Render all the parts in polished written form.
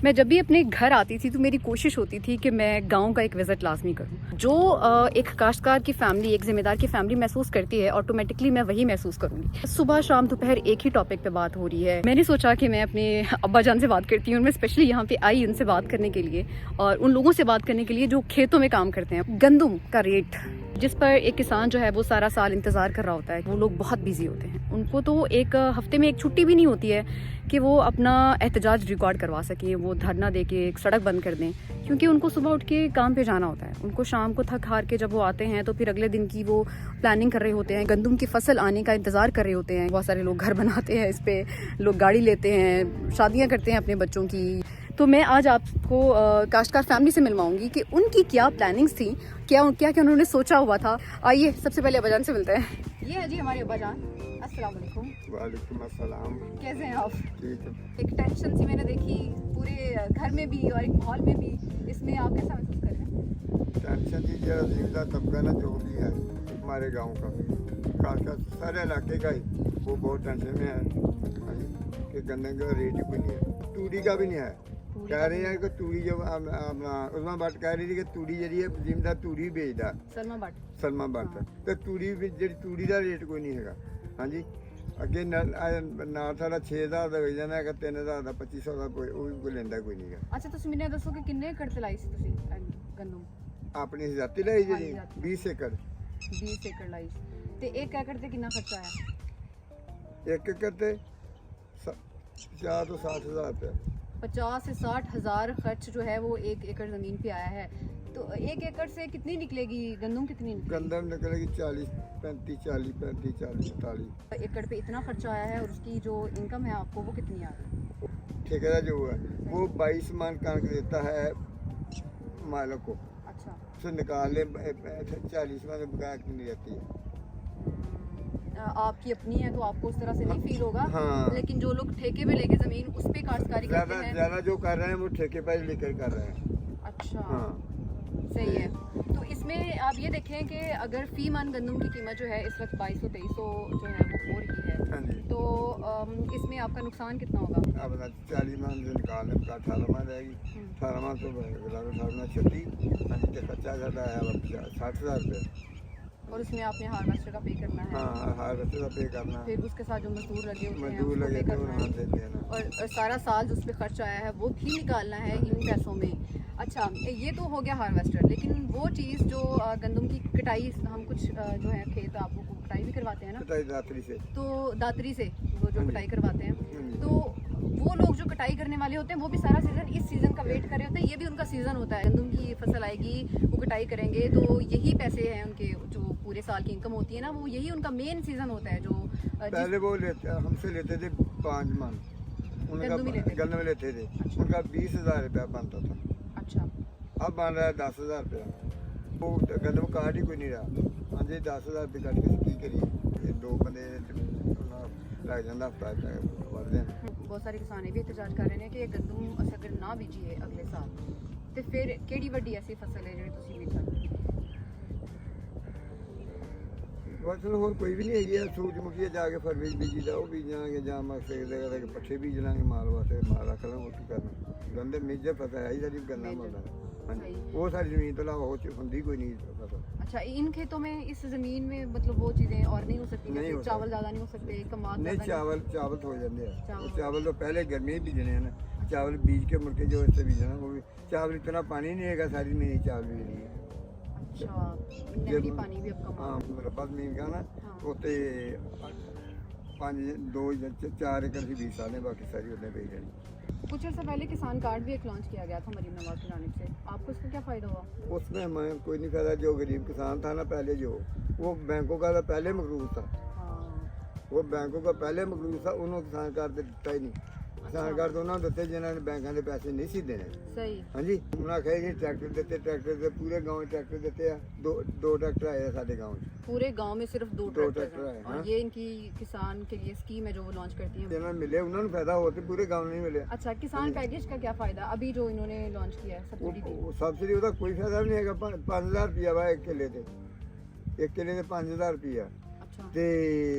मैं जब भी अपने घर आती थी तो मेरी कोशिश होती थी कि मैं गांव का एक विज़िट लाजमी करूं। जो एक काश्तकार की फैमिली, एक ज़िम्मेदार की फैमिली महसूस करती है, ऑटोमेटिकली मैं वही महसूस करूंगी। सुबह शाम दोपहर एक ही टॉपिक पे बात हो रही है। मैंने सोचा कि मैं अपने अब्बा जान से बात करती हूँ। मैं स्पेशली यहाँ पे आई उनसे बात करने के लिए और उन लोगों से बात करने के लिए जो खेतों में काम करते हैं। गंदम का रेट जिस पर एक किसान जो है वो सारा साल इंतज़ार कर रहा होता है, वो लोग बहुत बिजी होते हैं। उनको तो एक हफ्ते में एक छुट्टी भी नहीं होती है कि वो अपना एहतजाज रिकॉर्ड करवा सकें, वो धरना दे के एक सड़क बंद कर दें, क्योंकि उनको सुबह उठ के काम पे जाना होता है। उनको शाम को थक हार के जब वो आते हैं तो फिर अगले दिन की वो प्लानिंग कर रहे होते हैं, गंदम की फसल आने का इंतज़ार कर रहे होते हैं। बहुत सारे लोग घर बनाते हैं, इस पर लोग गाड़ी लेते हैं, शादियाँ करते हैं अपने बच्चों की। तो मैं आज आपको काश्तकार फैमिली से मिलवाऊंगी कि उनकी क्या प्लानिंग्स थी, क्या क्या क्या उन्होंने सोचा हुआ था। आइए सबसे पहले अब्बाजान से मिलते हैं। ये है जी हमारे अब्बाजान। अस्सलाम वालेकुम। वालेकुम अस्सलाम। कैसे हैं आप? ठीक है। एक टेंशन सी मैंने देखी पूरे घर में भी और एक माहौल में भी, इसमें आप कैसा महसूस कर रहे हैं? टेंशन की जरा जिंदा तबका ना जो भी है हमारे गांव का, खासकर सारे इलाके का ही, वो बहुत टेंशन में है कि गन्ने का रेट ही कोई नहीं है, तूड़ी का भी नहीं है। कह रहे हैं कि तूड़ी जो उस्मा भट्ट कह रही थी कि तूड़ी जी जिंदा तूड़ी बेचदा सलमा भट्ट, तो तूड़ी जी तूड़ी का रेट कोई नहीं है। हाँ जी, अगे ना साढ़ा 6000 का ਵੇਚ जाना है, 3000 का 2500 का कोई वो भी कोई लेंदा कोई नहीं है। अच्छा ਤੁਸੀਂ ਮੈਨੂੰ ਦੱਸੋ ਕਿ ਕਿੰਨੇ ਏਕੜ ਤੇ ਲਾਈ ਸੀ ਤੁਸੀਂ ਗੰਦਮ? अपनी जाति लाई जी 20 एकड़। 20 ਏਕੜ ਲਾਈ ਤੇ 1 ਏਕੜ ਤੇ ਕਿੰਨਾ ਖਰਚਾ ਆਇਆ? 1 एकड़ ते 50 ਤੋਂ 60,000 रुपया। 50 से 60 हजार खर्च जो है वो 1 एकड़ जमीन पे आया है। तो 1 एकड़ से कितनी निकलेगी गंदम, कितनी निकलेगी? गंदम निकलेगी 40 35 40 35 40 45 एकड़ पे इतना खर्चा आया है और उसकी जो इनकम है आपको वो कितनी आ रही है? ठेकेदार जो है वो 22 मन कणक देता है मालिक को। अच्छा, उसे निकाल ले 40 मन बकाया नहीं रहती है। आपकी अपनी है तो आपको उस तरह से नहीं फील होगा। हाँ। लेकिन जो लोग ठेके पे लेके जमीन उस पे काश्तकारी करते हैं, ज्यादा जो कर रहे हैं वो ठेके पर लेकर कर रहे हैं। अच्छा हाँ। सही है। तो इसमें आप ये देखें कि अगर फी मन गंदम की कीमत जो है इस वक्त 2200-2300 जो है वो हो रही है, हाँ जी। तो इसमें आपका नुकसान कितना होगा? अब 40 मन से निकालने का 18 मन रहेगी, 18 मन तो 36। हाँ जी, खर्चा ज़्यादा है 60,000 रुपये। और उसमें आपने हार्वेस्टर का पे करना है। हाँ, हार्वेस्टर का पे करना, फिर उसके साथ जो मजदूर लगे होते हैं मजदूर उसको लगे पे थे करना उन्हें है। देते हैं ना। और सारा साल जो उस पर खर्च आया है वो भी निकालना है इन पैसों में। अच्छा, ये तो हो गया हार्वेस्टर। लेकिन वो चीज़ जो गंदम की कटाई, हम कुछ जो है खेत आपको कटाई भी करवाते हैं ना, कटाई दातरी से, तो दातरी से वो जो कटाई करवाते हैं, तो वो लोग जो कटाई करने वाले होते हैं वो भी सारा सीज़न इस सीज़न का वेट कर रहे होते हैं। ये भी उनका सीज़न होता है, गंदम की फसल आएगी, वो कटाई करेंगे, तो यही पैसे हैं उनके जो पूरे साल की इनकम होती है ना, वो यही उनका मेन सीज़न होता है। जो पहले वो हमसे लेते थे 5 मन, उनका गन्ने लेते थे। अच्छा। उनका 20,000 रुपया बनता था। अच्छा, अब बन रहा है 10,000 रुपया। वो गंदम काट ही कोई नहीं रहा। हाँ जी, 10,000 रुपये काट के की करिए, ये 2 बंदे लग जाता हफ्ता बढ़ जाए। बहुत सारे किसान ये भी एहतजाज कर रहे हैं कि गंदम अगर ना बीजिए अगले साल तो फिर केड़ी वड्डी ऐसी फसल है ਜਿਹੜੀ ਤੁਸੀਂ ਬੀਜ ਸਕਦੇ ਹੋ? फसल होर कोई भी नहीं है। सूरजमुखी जाके फरवरी बीजी दा वो बीजांगे, जां मकसद के पट्ठे बीज लांगे माल वास्ते, माल रख लांगे, और की करना। गंदे मेजर फसल है सारी गन्ना मिलता है। हाँ जी, वो सारी जमीन तो लाओ होती कोई नहीं फसल। अच्छा, इन खेतों में इस जमीन में मतलब वो चीज़ें और नहीं हो सकती? नहीं हो चावल ज़्यादा नहीं हो सकते, कमाद नहीं, ज़्यादा चावल तो हो जाते हैं। चावल। चावल तो पहले गर्मी में बीजने हैं ना, चावल बीज के मुड़ के जो इससे बीजना वो भी, चावल इतना पानी नहीं है सारी नहीं चावल भी नहीं है। अच्छा, नहरी पानी भी अब कम हाँ, रब्बा जमीन का ना हाँ। उत्ते 4 एकड़ से 20 साल है, बाकी सारी उन्हें बेच जानी। कुछ अर्सा पहले किसान कार्ड भी एक लॉन्च किया गया था मरीम नवाज की जानिब से, आपको इसका क्या फ़ायदा हुआ? उसमें मैं कोई नहीं फायदा। जो गरीब किसान था ना पहले, जो वो बैंकों का तो पहले मकरूज था, हाँ। वो बैंकों का पहले मकरूज था, उन्होंने किसान कार्ड तो दिता ही नहीं। किसान कार्ड तो उन्होंने दिते जिन्होंने बैंकों के पैसे नहीं सी देने। सही। हाँ जी, उन्होंने कहे जी ट्रैक्टर देते, ट्रैक्टर से पूरे गाँव ट्रैक्टर देते हैं। दो ट्रैक्टर आए हैं साढ़े गाँव में, पूरे गांव में सिर्फ 2 ट्रैक्टर ट्रैक्टर है, हैं। हाँ। और ये इनकी किसान के लिए स्कीम है जो वो लॉन्च करती हैं। जिन्होंने मिले उन्होंने फायदा होते, पूरे गाँव नहीं मिले। अच्छा, किसान पैकेज का क्या फ़ायदा अभी जो इन्होंने लॉन्च किया है, सब्सिडी दी? सब्सिडी का कोई फायदा नहीं है। 5,000 रुपया वा एक किले से, 5,000 रुपया। अच्छा। ਤੇ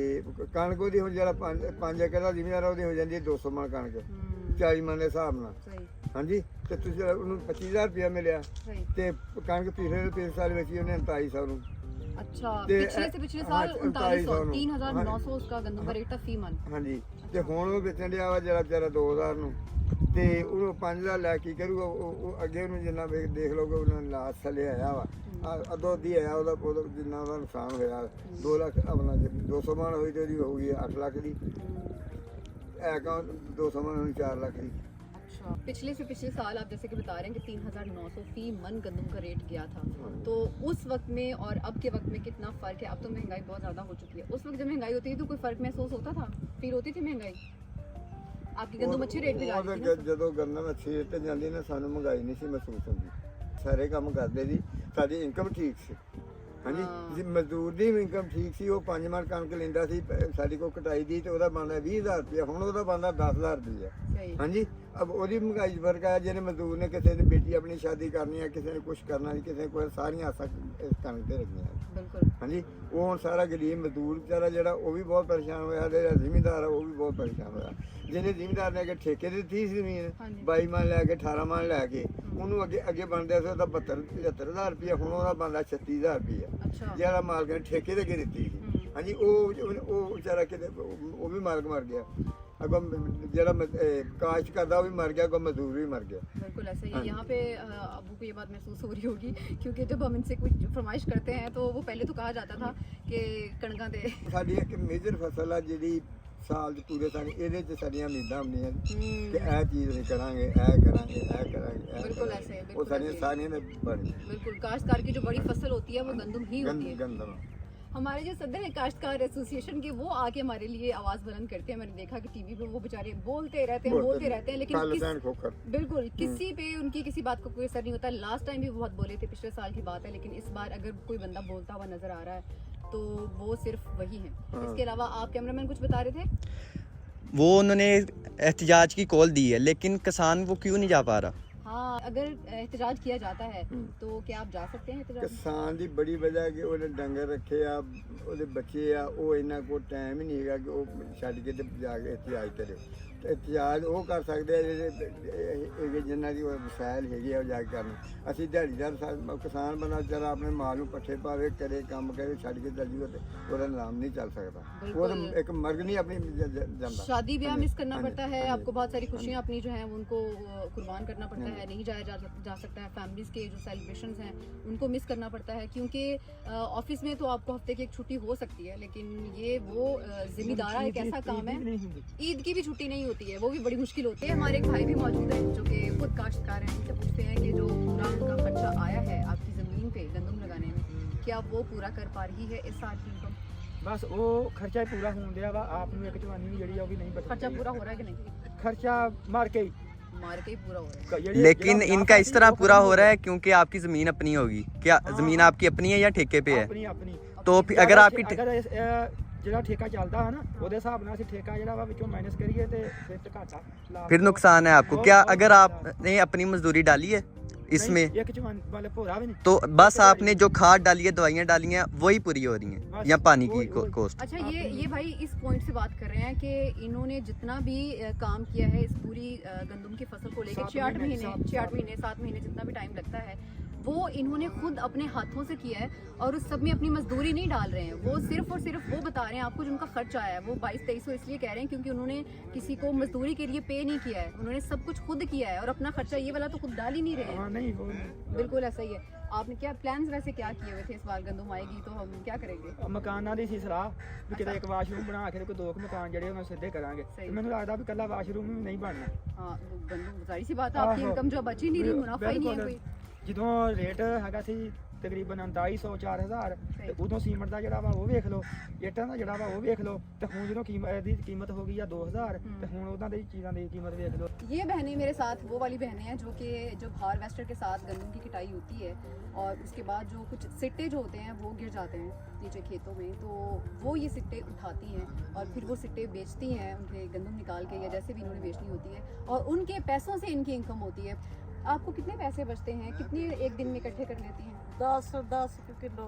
ਕਣਕ ਉਹਦੀ ਹੁਣ ਜਿਹੜਾ 5 ਏਕੜ ਦਾ ਜ਼ਿਮੀਦਾਰ ਉਹਦੀ ਹੋ ਜਾਂਦੀ ਹੈ 200 ਮਣ ਕਣਕ। 40 ਮਣ ਦੇ ਹਿਸਾਬ ਨਾਲ ਸਹੀ ਹਾਂਜੀ ਤੇ ਤੁਸੀਂ ਉਹਨੂੰ 25000 ਰੁਪਇਆ ਮਿਲਿਆ ਸਹੀ ਤੇ ਕਣਕ ਪਿਛਲੇ ਸਾਲ ਵੇਚੀ ਉਹਨੇ 3900 ਨੂੰ अच्छा ते- पिछले से पिछले हाँ, साल 3900 3900 3900 उसका गंदम का रेट था फी मन ਹਾਂਜੀ ਤੇ ਹੁਣ ਉਹ ਵੇਚਣ ਡਿਆ ਵਾ ਜਿਹੜਾ ਵਿਚਾਰਾ 2000 ਨੂੰ ਤੇ ਉਹਨੂੰ 5000 ਲੈ ਕੇ ਕਰੂਗਾ ਉਹ ਅੱਗੇ ਉਹਨੂੰ ਜਿੰਨਾ ਦੇਖ ਲਓਗੇ ਉਹਨਾਂ ਲਾਸ ਥੱਲੇ ਆਇਆ ਵਾ ਅੱਧੋ ਅੱਧੀ ਆਇਆ ਉਹਦਾ ਜਿੰਨਾ ਉਹਦਾ ਨੁਕਸਾਨ ਹੋਇਆ 2 ਲੱਖ ਆਪਣਾ 200 ਮਣ ਹੋਈ ਤੇ ਉਹਦੀ ਹੋਊਗੀ 8 ਲੱਖ ਦੀ ਐ ਕਾ 200 ਮਣ ਹੋਣੀ 4 ਲੱਖ ਦੀ अच्छा पिछले से पिछले साल आप जैसे कि बता रहे हैं कि 3900 फी मन गंदम का रेट गया था तो उस वक्त में और अब के वक्त में कितना फर्क है अब तो महंगाई बहुत ज़्यादा हो चुकी है उस वक्त जब महंगाई होती थी तो कोई फर्क महसूस होता था फिर होती थी महंगाई आपकी गंदम अच्छे रेट पे जा रही थी ना? ਜਦੋਂ ਗੰਦਮ ਅੱਛੀ ਰੇਟ ਤੇ ਜਾਂਦੀ ਨਾ ਸਾਨੂੰ ਮਹਿੰਗਾਈ ਨਹੀਂ ਸੀ ਮਹਿਸੂਸ ਹੁੰਦੀ ਸਾਰੇ ਕੰਮ ਕਰਦੇ ਸੀ ਸਾਡੀ ਇਨਕਮ ਠੀਕ ਸੀ ਹਾਂਜੀ ਜੇ ਮਜ਼ਦੂਰ ਦੀ ਇਨਕਮ ਠੀਕ ਸੀ ਉਹ 5 ਮਣ ਕਣਕ ਲੈਂਦਾ ਸੀ ਸਾਡੀ ਕੋ ਕਟਾਈ ਦੀ ਤੇ ਉਹਦਾ ਬਣਦਾ 20000 ਰੁਪਇਆ ਹੁਣ ਉਹਦਾ ਬਣਦਾ 10000 ਰੁਪਇਆ सही ਹਾਂਜੀ ਅਬ ਉਹਦੀ ਮਹਿੰਗਾਈ 'ਚ ਫਰਕ ਆਇਆ ਜਿਹੜੇ ਮਜ਼ਦੂਰ ਨੇ ਕਿਸੇ ਨੇ ਬੇਟੀ ਆਪਣੀ ਸ਼ਾਦੀ ਕਰਨੀ ਹੈ ਕਿਸੇ ਨੇ ਕੁਝ ਕਰਨਾ ਨਹੀਂ ਕਿਸੇ ਕੋਲ ਸਾਰੀਆਂ ਆਸਾਂ ਇਸ ਕਣਕ ਤੇ ਰੱਖੀਆਂ बिल्कुल ਹਾਂਜੀ ਉਹ ਹੁਣ ਸਾਰਾ ਗਰੀਬ ਮਜ਼ਦੂਰ ਵਿਚਾਰਾ ਜਿਹੜਾ ਉਹ ਵੀ ਬਹੁਤ ਪਰੇਸ਼ਾਨ ਹੋਇਆ ਤੇ ਜਿਹੜਾ ਜ਼ਿਮੀਂਦਾਰ ਆ ਉਹ ਵੀ ਬਹੁਤ ਪਰੇਸ਼ਾਨ ਹੋਇਆ ਜਿਹਨੇ ਜ਼ਿਮੀਂਦਾਰ ਨੇ ਕਿ ਠੇਕੇ ਤੇ ਦਿੱਤੀ ਸੀ ਜ਼ਮੀਨ ਹਾਂਜੀ। 22 ਮਣ ਲੈ ਕੇ 18 ਮਣ ਲੈ ਕੇ ਉਹਨੂੰ ਅੱਗੇ ਬਣਦਾ ਸੀ ਉਹਦਾ 75000 ਰੁਪਇਆ ਹੁਣ ਉਹਦਾ ਬਣਦਾ 36000 ਰੁਪਇਆ अच्छा ਜਿਹੜਾ ਮਾਲਕ ਨੇ ਠੇਕੇ ਤੇ ਅੱਗੇ ਦਿੱਤੀ ਸੀ ਹਾਂਜੀ ਉਹ ਵਿਚਾਰਾ ਕਿਤੇ ਉਹ ਵੀ ਮਾਲਕ ਮਰ ਗਿਆ ਅੱਗੋਂ ਜਿਹੜਾ ਕਾਸ਼ ਕਰਦਾ ਉਹ ਵੀ ਮਰ ਗਿਆ ਅੱਗੋਂ ਮਜ਼ਦੂਰ ਵੀ ਮਰ ਗਿਆ बिल्कुल ऐसा ही हाँ। है यहाँ पे अबू को ये बात महसूस हो रही होगी क्योंकि जब हम इनसे कुछ फरमाइश करते हैं तो वो पहले तो कहा जाता था कि कणका दे ਸਾਡੀ ਇੱਕ ਮੇਜਰ ਫਸਲ ਆ ਜਿਹੜੀ ਸਾਲ ਚ ਪੂਰੇ ਸਾਲ ਇਹਦੇ ਚ ਸਾਡੀਆਂ ਉਮੀਦਾਂ ਹੁੰਦੀਆਂ ਕਿ ਇਹ ਚੀਜ਼ ਨਹੀਂ ਕਰਾਂਗੇ ਇਹ ਕਰਾਂਗੇ ਇਹ ਕਰਾਂਗੇ बिल्कुल ऐसे है ਉਹ बिल्कुल ਸਾਰੀਆਂ ऐसे ही। ਸਾਰੀਆਂ ਨੇ ਬਣੀ बिल्कुल काश्तकार की जो बड़ी फसल होती है वो गंदम ही होती है ਗੰਦਮ हमारे जो सदर है काश्तकार एसोसिएशन के वो आके हमारे लिए आवाज बुलंद करते हैं मैंने देखा कि टीवी पे वो बेचारे बोलते रहते हैं लेकिन खोखर बिल्कुल किसी पे उनकी किसी बात को कोई असर नहीं होता लास्ट टाइम भी बहुत बोले थे पिछले साल की बात है लेकिन इस बार अगर कोई बंदा बोलता हुआ नजर आ रहा है तो वो सिर्फ वही है हाँ। इसके अलावा आप कैमरामैन कुछ बता रहे थे वो उन्होंने एहतजाज की कॉल दी है लेकिन किसान वो क्यों नहीं जा पा रहा हाँ अगर एहतजाज किया जाता है तो क्या आप जा सकते हैं एहतजाज ਕਿਸਾਨ ਦੀ ਬੜੀ ਵਜ੍ਹਾ ਕਿ ਉਹਨੇ ਡੰਗਰ ਰੱਖੇ ਆ ਉਹਦੇ ਬੱਚੇ ਆ ਉਹ ਇਹਨਾਂ ਕੋਲ ਟਾਈਮ ਹੀ ਨਹੀਂ ਹੈਗਾ ਕਿ ਉਹ ਛੱਡ ਕੇ ਤੇ ਜਾ ਕੇ ਇਤਿਹਾਜ ਕਰੇ ਤੇ ਇਤਿਹਾਜ ਉਹ ਕਰ ਸਕਦੇ ਆ ਜਿਹੜੇ ਜਿਨ੍ਹਾਂ ਦੀ ਵਸਾਇਲ ਹੈਗੀ ਆ ਉਹ ਜਾ ਕੇ ਕਰਨ ਅਸੀਂ ਦਿਹਾੜੀਦਾਰ ਕਿਸਾਨ ਬੰਦਾ ਵਿਚਾਰਾ ਆਪਣੇ ਮਾਲ ਨੂੰ ਪੱਠੇ ਪਾਵੇ ਕਰੇ ਕੰਮ ਕਰੇ ਛੱਡ ਕੇ ਚੱਲ ਜੂਗਾ ਤੇ ਉਹਦਾ ਨਾਮ ਨਹੀਂ ਚੱਲ ਸਕਦਾ ਉਹ ਤਾਂ ਇੱਕ ਮਰਗ ਨਹੀਂ ਆਪਣੀ ਜਾਂਦਾ शादी ब्याह मिस करना हाँ जी, पड़ता है हाँ जी, आपको बहुत सारी खुशियाँ अपनी जो है उनको कुर्बान करना पड़ता है नहीं जाया जा सकता है फैमिलीज के जो सेलिब्रेशंस हैं उनको मिस करना पड़ता है क्योंकि ऑफिस में तो आपको हफ्ते की एक छुट्टी हो सकती है लेकिन ये वो जिम्मेदारा एक ऐसा काम है ईद की भी छुट्टी नहीं होती है वो भी बड़ी मुश्किल होती है हमारे एक भाई भी मौजूद हैं जो कि खुद काश्तकार हैं उनसे पूछते हैं कि जो पूरा उनका खर्चा आया है आपकी ज़मीन पे गंदम लगाने में क्या वो पूरा कर पा रही है इस साल की इनकम ਬਸ ਉਹ ਖਰਚਾ ਹੀ ਪੂਰਾ ਹੋਣ ਦਿਆ ਵਾ ਆਪ ਨੂੰ ਇੱਕ ਜਵਾਨੀ ਵੀ ਜਿਹੜੀ ਆ ਉਹ ਵੀ ਨਹੀਂ ਬਚਦੀ खर्चा पूरा हो रहा है कि नहीं ਖਰਚਾ ਮਾਰ ਕੇ ਹੀ मार के ही पूरा हो रहा है ਜਿਹੜੀ- लेकिन ਜਿਹੜਾ इनका इस तरह ਉਹ पूरा खत्म हो रहा है क्योंकि आपकी ज़मीन अपनी होगी क्या हाँ। ज़मीन आपकी अपनी है या ठेके पे है ਆਪਣੀ ਆਪਣੀ तो फिर अगर आपकी ਜਿਹੜਾ ਠੇਕਾ ਚੱਲਦਾ ਹੈ ਨਾ ਉਹਦੇ ਹਿਸਾਬ ਨਾਲ ਅਸੀਂ ਠੇਕਾ ਜਿਹੜਾ ਵਾ ਵਿੱਚੋਂ ਮਾਈਨਸ ਕਰੀਏ ਤੇ ਫਿਰ ਤੇ ਘਾਟਾ ਲਾ फिर नुकसान है आपको क्या अगर आपने अपनी मजदूरी डाली है इसमें ਇੱਕ ਜਵਾਨ ਵਾਲੇ ਭੋਰਾ ਵੀ ਨਹੀਂ तो बस आपने जो खाद डाली है दवाइयाँ डाली हैं वही पूरी हो रही हैं या पानी की कॉस्ट अच्छा ये भाई इस पॉइंट से बात कर रहे हैं कि इन्होंने जितना भी काम किया है इस पूरी गंदम की फसल को लेकर 6-8 महीने 7 महीने जितना भी टाइम लगता है वो इन्होंने खुद अपने हाथों से किया है और उस सब में अपनी मजदूरी नहीं डाल रहे हैं वो सिर्फ और सिर्फ वो बता रहे हैं आपको जो उनका खर्च आया है वो 2200-2300 इसलिए कह रहे हैं क्योंकि उन्होंने किसी को मजदूरी के लिए पे नहीं किया है उन्होंने सब कुछ खुद किया है और अपना खर्चा ये वाला तो खुद डाल ही नहीं रहे ਹਾਂ हैं ਨਹੀਂ ਉਹ बिल्कुल ऐसा ही है आपने क्या प्लान्स वैसे क्या किए हुए थे इस बार गंदम आएगी तो हम क्या करेंगे ਮਕਾਨਾਂ ਦੀ ਸੀ ਸਲਾਹ ਵੀ ਕਿਤੇ ਇੱਕ ਵਾਸ਼ਰੂਮ ਬਣਾ ਕੇ ਤੇ ਕੋਈ ਦੋ ਕੁ ਮਕਾਨ ਜਿਹੜੇ ਉਹਨਾਂ ਸਿੱਧੇ ਕਰਾਂਗੇ ਸਹੀ। ਤੇ ਮੈਨੂੰ ਲੱਗਦਾ ਵੀ ਕੱਲਾ ਵਾਸ਼ਰੂਮ ਵੀ ਨਹੀਂ ਬਣਨਾ हाँ वो गंदम जाहिर सी बात है आपकी आहो। इनकम जो बची नहीं रही मुनाफा ही नहीं है बिल्कुल। कोई ਜਦੋਂ ਰੇਟ ਹੈਗਾ ਸੀ ਤਕਰੀਬਨ 250 4000 ਸਹੀ। ਤੇ ਉਦੋਂ ਸੀਮੈਂਟ ਦਾ ਜਿਹੜਾ ਵਾ ਉਹ ਵੇਖ ਲਓ ਇੱਟਾਂ ਦਾ ਜਿਹੜਾ ਵਾ ਉਹ ਵੇਖ ਲਓ ਤੇ ਹੁਣ ਜਦੋਂ ਇਹਦੀ ਕੀਮਤ ਹੋ ਗਈ ਆ 2000 ਤੇ ਹੁਣ ਉਹਨਾਂ ਦੀ ਚੀਜ਼ਾਂ ਦੀ ਕੀਮਤ ਵੇਖ ਲਓ ये बहनें मेरे साथ वो वाली बहनें हैं जो कि जब हार्वेस्टर के साथ गंदम की कटाई होती है और उसके बाद जो कुछ सिट्टे जो होते हैं वो गिर जाते हैं नीचे खेतों में तो वो ये सिट्टे उठाती हैं और फिर वो सिट्टे बेचती हैं उनके गंदम निकाल के या जैसे भी इन्होंने बेचनी होती है और उनके पैसों से इनकी इनकम होती है आपको कितने पैसे बचते हैं, कितने एक दिन में इकट्ठे कर लेती हैं? 10 किलो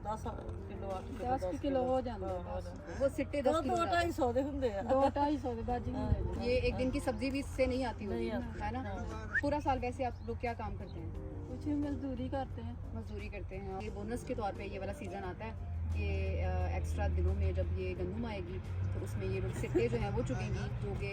10 किलो 8 किलो 10 किलो हो जाते हैं। वो सिट्टे 10 किलो 2-2.5 ਦੇ ਹੁੰਦੇ ਆ 2-250 ਦੇ बाजी नहीं ये एक दिन की सब्जी भी इससे नहीं आती होगी, नहीं आती। है ना? पूरा साल वैसे आप लोग क्या काम करते हैं? कुछ मजदूरी करते हैं। मजदूरी करते हैं। ये बोनस के तौर पे ये वाला सीज़न आता है कि एक्स्ट्रा दिनों में जब ये गंदम आएगी तो उसमें ये लोग सिट्टे जो हैं वो चुगेंगी, जो कि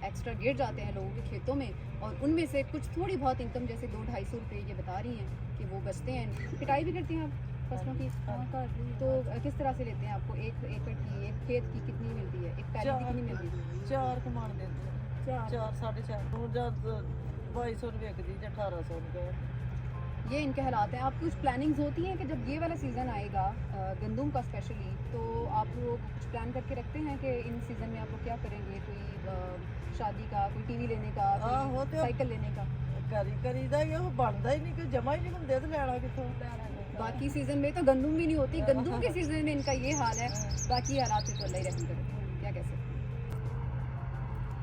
एक्स्ट्रा गिर जाते हैं लोगों के खेतों में, और उनमें से कुछ थोड़ी बहुत इनकम जैसे 200-250 रुपये ये बता रही हैं कि वो बचते हैं। पिटाई भी करती हैं आप फसलों की? हाँ, कर दी। तो किस तरह से लेते हैं? आपको एक एकड़ की, एक खेत की कितनी मिलती है, एक पैली की कितनी मिलती है? 4 ਕਮਾਣ ਦਿੰਦੇ ਆ 4 4.5 ਹੁਣ ਜਦ 2200 ਨੂੰ ਵਿਕਦੀ ਜਾਂ 1800 ਨੂੰ ਗਏ ये इनके हालात हैं। आप कुछ प्लानिंग्स होती हैं कि जब ये वाला सीज़न आएगा गंदम का स्पेशली, तो आप लोग कुछ प्लान करके रखते हैं कि इन सीज़न में आप लोग क्या करेंगे? कोई शादी का, कोई टीवी लेने का, हाँ, कोई वो तो- साइकिल लेने का? ਕਰੀਦਾ ਹੀ ਉਹ ਬਣਦਾ ਹੀ ਨਹੀਂ, ਕਿ ਜਮਾ ਹੀ ਨਹੀਂ ਹੁੰਦੇ ਤੇ ਲੈਣਾ कितों बाकी सीज़न में तो गंदम भी नहीं होती, गंदम के सीज़न में इनका ये हाल है। बाकी हालात पे तो अल्लाह ही रहम करे, क्या कह सकते हैं।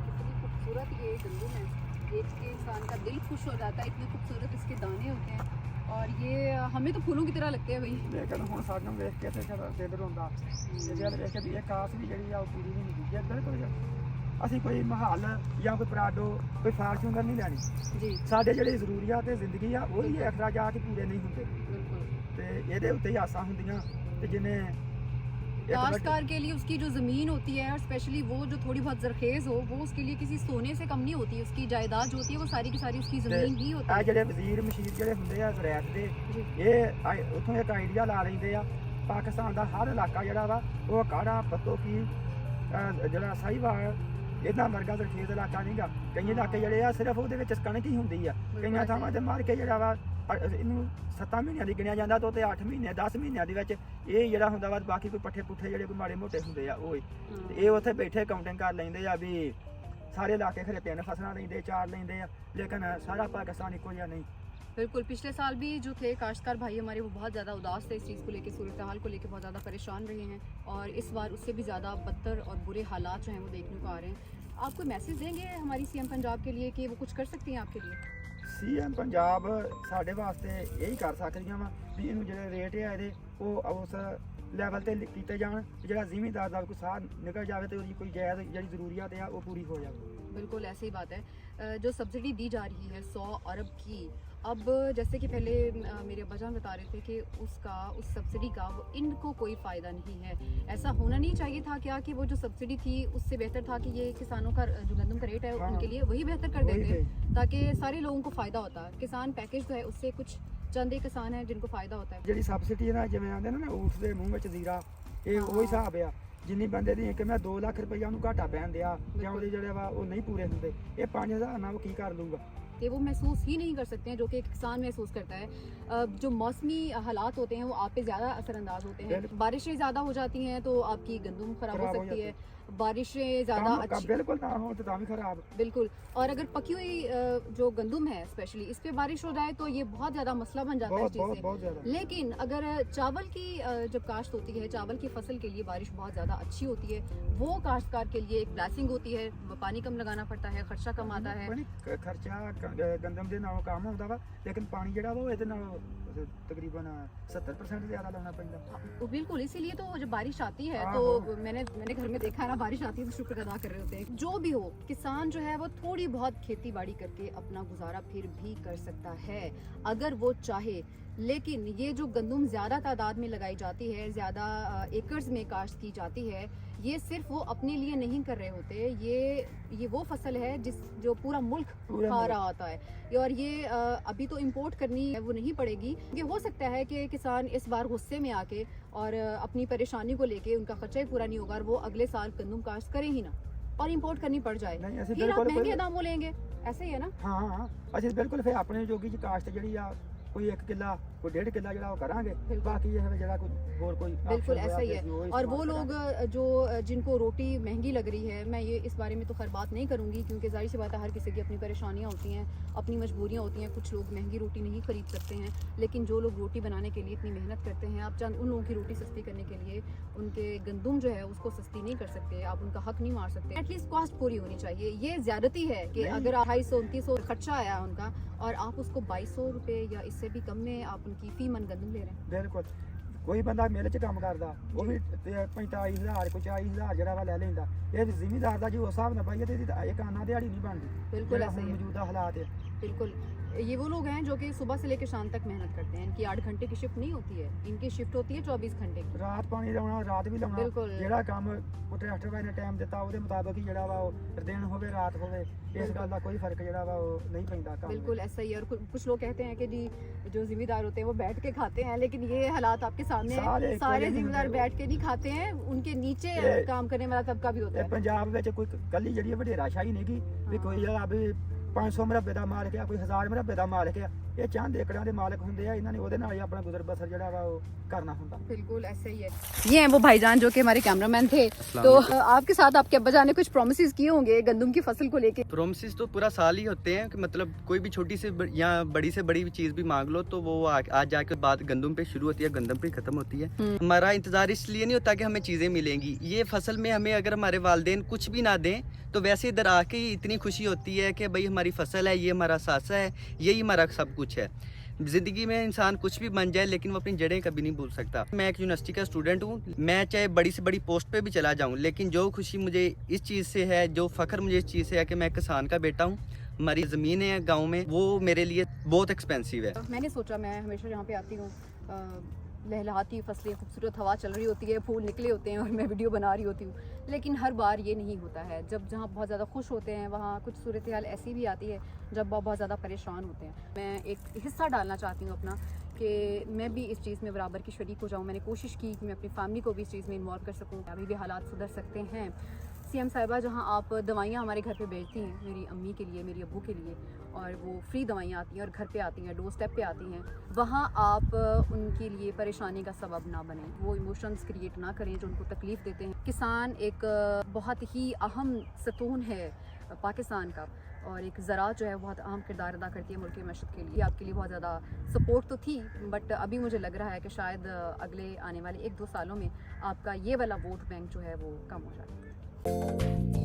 कितनी खूबसूरत ये गंदम है, देख के इंसान का दिल खुश हो जाता है। इतने खूबसूरत इसके दाने होते हैं, और ये हमें तो फूलों की तरह लगते हैं भाई। ਲੇਕਿਨ ਹੁਣ ਸਾਨੂੰ ਵੇਖ ਕੇ ਤੇ ਦਿਲ ਹੁੰਦਾ ਤੇ ਜਦ ਵੇਖ ਕੇ ਵੀ ਇਹ ਕਾਸ ਵੀ ਜਿਹੜੀ ਆ ਉਹ ਪੂਰੀ ਨਹੀਂ ਹੁੰਦੀ। ਜੇ ਬਿਲਕੁਲ ਅਸੀਂ ਕੋਈ ਮਹਾਲ ਜਾਂ ਕੋਈ ਪਰਾਡੋ, ਕੋਈ ਫਾਰਚੂਨਰ ਨਹੀਂ ਲੈਣੀ। जी ਸਾਡੇ ਜਿਹੜੇ ਜ਼ਰੂਰੀਅਤ ਤੇ ਜ਼ਿੰਦਗੀ ਆ ਉਹ ਹੀ ਅਖਰਾਜਾਤ ਹੀ ਪੂਰੇ ਨਹੀਂ ਹੁੰਦੇ, बिल्कुल। ਤੇ ਇਹਦੇ ਉੱਤੇ ਹੀ ਆਸਾਂ ਹੁੰਦੀਆਂ। ਤੇ ਜਿਵੇਂ ਇੱਕ काश्तकार के लिए उसकी जो ज़मीन होती है, और स्पेशली वो जो थोड़ी बहुत जरखेज़ हो, वो उसके लिए किसी सोने से कम नहीं होती। उसकी जायदाद जो होती है वो सारी की सारी उसकी ज़मीन ही होती ਆ है। ਜਿਹੜੇ ਵਜ਼ੀਰ ਮਸ਼ੀਰ ਜਿਹੜੇ ਹੁੰਦੇ ਆ ਜ਼ਰੈਤ ਦੇ, ਇਹ ਉੱਥੋਂ ਇੱਕ ਆਈਡੀਆ ਲਾ ਲੈਂਦੇ ਆ। ਪਾਕਿਸਤਾਨ ਦਾ ਹਰ ਇਲਾਕਾ ਜਿਹੜਾ ਵਾ ਉਹ ਕਾੜਾ ਪੱਤੋ ਕੀ ਜਿਹੜਾ ਸਾਹੀਵਾਲ ਇਹਦਾ ਵਰਗਾ ਜ਼ਰਖੇਜ਼ ਇਲਾਕਾ ਨਹੀਂਗਾ। ਕਈ ਇਲਾਕੇ ਜਿਹੜੇ ਆ ਸਿਰਫ ਉਹਦੇ ਵਿੱਚ ਕਣਕ ਹੀ ਹੁੰਦੀ ਆ। ਕਈਆਂ ਥਾਵਾਂ ਤੇ ਮਾਰ ਕੇ ਜਿਹੜਾ ਵਾ ਇਹਨੂੰ 7 ਮਹੀਨਿਆਂ ਦੀ ਗਿਣਿਆ ਜਾਂਦਾ, ਤੋਂ ਤੇ 8 ਮਹੀਨੇ 10 ਮਹੀਨਿਆਂ ਦੇ ਵਿੱਚ ਇਹ ਜਿਹੜਾ ਹੁੰਦਾ ਵਾ। ਬਾਕੀ ਕੋਈ ਪੱਠੇ ਪੁੱਠੇ ਜਿਹੜੇ ਕੋਈ ਮਾੜੇ ਮੋਟੇ ਹੁੰਦੇ ਆ ਉਹ ਹੀ। ਤੇ ਇਹ ਉੱਥੇ ਬੈਠੇ ਕਾਊਂਟਿੰਗ ਕਰ ਲੈਂਦੇ ਆ ਵੀ ਸਾਰੇ ਇਲਾਕੇ ਖਰੇ 3 ਫਸਲਾਂ ਲੈਂਦੇ, 4 ਲੈਂਦੇ ਆ, ਲੇਕਿਨ ਸਾਰਾ ਪਾਕਿस्तान ਇੱਕੋ ਜਿਹਾ नहीं। बिल्कुल। पिछले साल भी जो थे काश्तकार भाई हमारे, वो बहुत ज़्यादा उदास थे इस चीज़ को लेकर, सूरत हाल को लेकर बहुत ज़्यादा परेशान रहे हैं, और इस बार उससे भी ज़्यादा बदतर और बुरे हालात जो हैं वो देखने को आ रहे हैं। आप कोई मैसेज देंगे हमारी सीएम पंजाब के लिए कि वो कुछ कर सकती हैं आपके लिए? ਸੀਐਮ ਪੰਜਾਬ ਸਾਡੇ ਵਾਸਤੇ ਇਹੀ ਕਰ ਸਕਦੀਆਂ ਵਾ ਵੀ ਇਹਨੂੰ ਜਿਹੜੇ ਰੇਟ ਆ ਇਹਦੇ ਉਹ ਉਸ ਲੈਵਲ ਤੇ ਕੀਤੇ ਜਾਣ, ਜਿਹੜਾ ਜ਼ਿਮੀਂਦਾਰ ਦਾ ਕੋਈ ਸਾਹ ਨਿਕਲ ਜਾਵੇ ਤੇ ਉਹਦੀ ਕੋਈ ਜਾਇਜ਼ ਜਿਹੜੀ ਜ਼ਰੂਰੀਅਤ ਆ ਉਹ ਪੂਰੀ ਹੋ ਜਾਵੇ। बिल्कुल ऐसे ही बात है। जो सब्सिडी दी जा रही है 100 अरब की, अब जैसे कि पहले मेरे अब्बाजान बता रहे थे कि उस सब्सिडी का वो इनको कोई फ़ायदा नहीं है। ऐसा होना नहीं चाहिए था क्या कि वो जो सब्सिडी थी उससे बेहतर था कि ये किसानों का जो गंदम का रेट है हाँ। उनके लिए वही बेहतर कर वही देते, ताकि सारे लोगों को फ़ायदा होता। किसान पैकेज जो है उससे कुछ चंद एक किसान हैं जिनको फ़ायदा होता है। ਜਿਹੜੀ ਸਬਸਿਡੀ ਨਾ ਜਿਵੇਂ ਆਉਂਦੇ ਨੇ ਨਾ ਊਠ ਦੇ ਮੂੰਹ ਵਿੱਚ ਜ਼ੀਰਾ, ਇਹ ਹਾਂ। ਉਹੀ ਹਿਸਾਬ ਆ। ਜਿੰਨੀ ਬੰਦੇ ਦੀ ਕਿ ਮੈਂ 2 ਲੱਖ ਰੁਪਈਆ ਉਹਨੂੰ ਘਾਟਾ ਪੈਣ ਦਿਆ ਜਾਂ ਬਿਲਕੁਲ। ਉਹਦੇ ਜਿਹੜੇ ਵਾ ਉਹ ਨਹੀਂ ਪੂਰੇ ਹੁੰਦੇ, ਇਹ 5000 ਨਾਲ ਉਹ ਕੀ ਕਰ ਲੂਗਾ। कि वो महसूस ही नहीं कर सकते हैं जो कि एक किसान महसूस करता है। जो मौसमी हालात होते हैं वो आप पे ज़्यादा असरअंदाज होते हैं। बिल्कुल। बारिशें ज़्यादा हो जाती हैं तो आपकी गंदम खराब हो खराब हो सकती जाती है, बारिशें ज़्यादा ਕੰਮ अच्छी, ਬਿਲਕੁਲ ਨਾ ਹੋ ਤੇ ਤਾਂ ਵੀ ਖਰਾਬ। बिल्कुल। और अगर पकी हुई जो गंदम है स्पेशली इस पे बारिश हो जाए तो ये बहुत ज़्यादा मसला बन जाता है ਬਹੁਤ इस चीज़ ਬਹੁਤ से। ਬਹੁਤ ਜ਼ਿਆਦਾ। लेकिन अगर चावल की जब काश्त होती है, चावल की फसल के लिए बारिश बहुत ज़्यादा अच्छी होती है, वो काश्तकार के लिए एक ब्लेसिंग होती है। पानी कम लगाना पड़ता है, खर्चा कम आता है। ਖਰਚਾ ਗੰਦਮ ਦੇ ਨਾਲੋਂ ਕਮ ਹੁੰਦਾ ਵਾ, ਲੇਕਿਨ ਪਾਣੀ ਜਿਹੜਾ ਵਾ ਉਹ ਇਹਦੇ ਨਾਲ ਤਕਰੀਬਨ 70% ਜ਼ਿਆਦਾ ਲਾਉਣਾ ਪੈਂਦਾ। बिल्कुल। इसीलिए तो जब बारिश आती है हाँ, तो हाँ। मैंने घर में देखा है ना, बारिश आती है तो शुक्र अदा कर रहे होते हैं। जो भी हो, किसान जो है वो थोड़ी बहुत खेती बाड़ी करके अपना गुजारा फिर भी कर सकता है अगर वो चाहे। लेकिन ये जो गंदम ज़्यादा तादाद में लगाई जाती है, ज़्यादा एकर्स में काश्त की जाती है, ये सिर्फ वो अपने लिए नहीं कर रहे होते। ये वो फसल है जो पूरा मुल्क पूरा खा मुल्क। रहा होता है। और ये अभी तो इंपोर्ट करनी है वो नहीं पड़ेगी। ये हो सकता है कि किसान इस बार गुस्से में आके और अपनी परेशानी को लेके उनका खर्चा ही पूरा नहीं होगा और वो अगले साल गंदम काश्त करें ही ना और इंपोर्ट करनी पड़ जाए, नहीं, ऐसे फिर आप बिल्कुल महंगे कोई- दामों लेंगे। ऐसे ही है ना। ਹਾਂ ਅਸੀਂ ਬਿਲਕੁਲ ਫਿਰ ਆਪਣੇ ਜੋਗੀ ਚ ਕਾਸ਼ਤ ਜਿਹੜੀ ਆ ਕੋਈ 1 ਕਿੱਲਾ ਕੋਈ 1.5 ਕਿੱਲਾ ਜਿਹੜਾ ਉਹ ਕਰਾਂਗੇ। बिल्कुल। ਬਾਕੀ ਇਹ ਜਿਹੜਾ ਕੋਈ ਹੋਰ ਕੋਈ बिल्कुल option ऐसा ही होया है। तो वो और वो इस्तेमाल लोग करेंगे। जो जिनको रोटी महंगी लग रही है, मैं ये इस बारे में तो खैर बात नहीं करूंगी क्योंकि जाहिर सी बात है हर किसी की अपनी परेशानियां होती हैं, अपनी मजबूरियां होती हैं। कुछ लोग महंगी रोटी नहीं खरीद सकते हैं, लेकिन जो लोग रोटी बनाने के लिए इतनी मेहनत करते हैं, आप चंद उन लोगों की रोटी सस्ती करने के लिए उनके गंदम जो है उसको सस्ती नहीं कर सकते, आप उनका हक नहीं मार सकते। एटलीस्ट कॉस्ट पूरी होनी चाहिए। ये ज्यादती है कि नहीं। अगर 2800-2900 खर्चा आया उनका और आप उसको 2200 रुपए या इससे भी कम में आप उनकी फी मन गंदम ले रहे हैं। ਬਿਲਕੁਲ ਕੋਈ ਬੰਦਾ ਮਿਲ 'ਚ ਕੰਮ ਕਰਦਾ ਉਹ ਵੀ 45,000 ਕੋਈ 40,000 ਜਿਹੜਾ ਵਾ ਲੈ ਲੈਂਦਾ। ਇਹ ਜ਼ਿਮੀਦਾਰ ਦਾ ਜੋ ਹਿਸਾਬ ਨਾਲ ਪਾਈਏ ਤੇ ਇਹਦੀ ਇੱਕ ਆਨਾ ਦਿਹਾੜੀ ਨਹੀਂ ਬਣਦੀ। ਬਿਲਕੁਲ ਜਿਹੜਾ ऐसा ਹੁਣ ही है। ਮੌਜੂਦਾ ਹਾਲਾਤ ਹੈ। बिल्कुल ये वो लोग हैं जो कि सुबह से लेकर शाम तक मेहनत करते हैं। इनकी 8 घंटे की शिफ्ट नहीं होती है, इनकी शिफ्ट होती है 24 घंटे की। ਰਾਤ ਪਾਣੀ ਲਾਉਣਾ ਰਾਤ ਵੀ ਲਾਉਣਾ। ਬਿਲਕੁਲ। ਜਿਹੜਾ ਕੰਮ ਉਹ ਟਰੈਕਟਰ ਵਾਲੇ ਨੇ ਟਾਈਮ ਦਿੱਤਾ ਉਹਦੇ ਮੁਤਾਬਕ ਹੀ ਜਿਹੜਾ ਵਾ ਉਹ ਦਿਨ ਹੋਵੇ ਰਾਤ ਹੋਵੇ ਇਸ ਗੱਲ ਦਾ ਕੋਈ ਫਰਕ ਜਿਹੜਾ ਵਾ ਉਹ ਨਹੀਂ ਪੈਂਦਾ ਕੰਮ ਵਿੱਚ। बिल्कुल ऐसा ही है। और कुछ लोग कहते हैं कि जी जो जिम्मेदार होते हैं वो बैठ के खाते हैं, लेकिन ये हालात आपके सामने सारे है। सारे कोई नहीं जिम्मेदार होते। बैठ के नहीं खाते हैं, उनके नीचे ये- काम करने वाला तबका भी होता ਤੇ है। ਪੰਜਾਬ ਵਿੱਚ ਕੋਈ ਕੱਲੀ ਜਿਹੜੀ ਵਡੇਰਾ ਸ਼ਾਹੀ ਨਹੀਂਗੀ ਵੀ ਕੋਈ ਆ ਵੀ 500 ਮਰਬੇ ਦਾ ਮਾਲਕ ਆ ਕੋਈ 1000 ਮਰਬੇ ਦਾ ਮਾਲਕ ਆ। ਇਹ ਚੰਦ ਏਕੜਾਂ ਦੇ ਮਾਲਕ ਹੁੰਦੇ ਆ। ਇਹਨਾਂ ਨੇ ਉਹਦੇ ਨਾਲ ਹੀ ਆਪਣਾ ਗੁਜ਼ਰ ਬਸਰ ਜਿਹੜਾ ਵਾ ਉਹ करना होता। बिल्कुल ऐसा ही है। ये हैं वो भाईजान जो कि हमारे कैमरामैन थे। तो आपके साथ आपके अब्बाजान ने कुछ प्रोमिस किए होंगे गंदम की फसल को लेके। प्रोमिस तो पूरा साल ही होते हैं कि मतलब कोई भी छोटी से या बड़ी से बड़ी चीज़ भी मांग लो तो वो आज जाके बात गंदम पे शुरू होती है, गंदम पे खत्म होती है। हमारा इंतज़ार इसलिए नहीं होता कि हमें चीज़ें मिलेंगी। ये फसल में हमें अगर हमारे वालिदैन कुछ भी ना दें तो वैसे इधर आके ही इतनी खुशी होती है कि भाई हमारी फसल है, ये हमारा सासा है, यही हमारा सब कुछ है। ज़िंदगी में इंसान कुछ भी बन जाए लेकिन वो अपनी जड़ें कभी नहीं भूल सकता। मैं एक यूनिवर्सिटी का स्टूडेंट हूँ, मैं चाहे बड़ी से बड़ी पोस्ट पे भी चला जाऊँ, लेकिन जो खुशी मुझे इस चीज़ से है, जो फ़ख्र मुझे इस चीज़ से है कि मैं किसान का बेटा हूँ, हमारी ज़मीन है गांव में, वो मेरे लिए बहुत एक्सपेंसिव है। मैंने सोचा मैं हमेशा यहाँ पे आती हूँ, लहलहाती फसलें, खूबसूरत हवा चल रही होती है, फूल निकले होते हैं और मैं वीडियो बना रही होती हूँ, लेकिन हर बार ये नहीं होता है। जब जहाँ बहुत ज़्यादा खुश होते हैं वहाँ कुछ सूरत हाल ऐसी भी आती है जब बहुत ज़्यादा परेशान होते हैं। मैं एक हिस्सा डालना चाहती हूँ अपना कि मैं भी इस चीज़ में बराबर की शरीक हो जाऊँ। मैंने कोशिश की कि मैं अपनी फैमिली को भी इस चीज़ में इन्वॉल्व कर सकूँ। अभी भी हालात सुधर सकते हैं। सीएम साहिबा जहाँ आप दवाइयाँ हमारे घर पे भेजती हैं, मेरी अम्मी के लिए, मेरी अब्बू के लिए, और वो फ्री दवाइयाँ आती हैं और घर पे आती हैं, डोर स्टेप पे आती हैं, वहाँ आप उनके लिए परेशानी का सबब ना बने, वो इमोशंस क्रिएट ना करें जो उनको तकलीफ़ देते हैं। किसान एक बहुत ही अहम सतून है पाकिस्तान का, और एक ज़राअत जो है बहुत अहम किरदार अदा करती है मुल्क की मशक़त के लिए। आपके लिए बहुत ज़्यादा सपोर्ट तो थी, बट अभी मुझे लग रहा है कि शायद अगले आने वाले 1-2 सालों में आपका ये वाला वोट बैंक जो है वो कम हो जाएगा।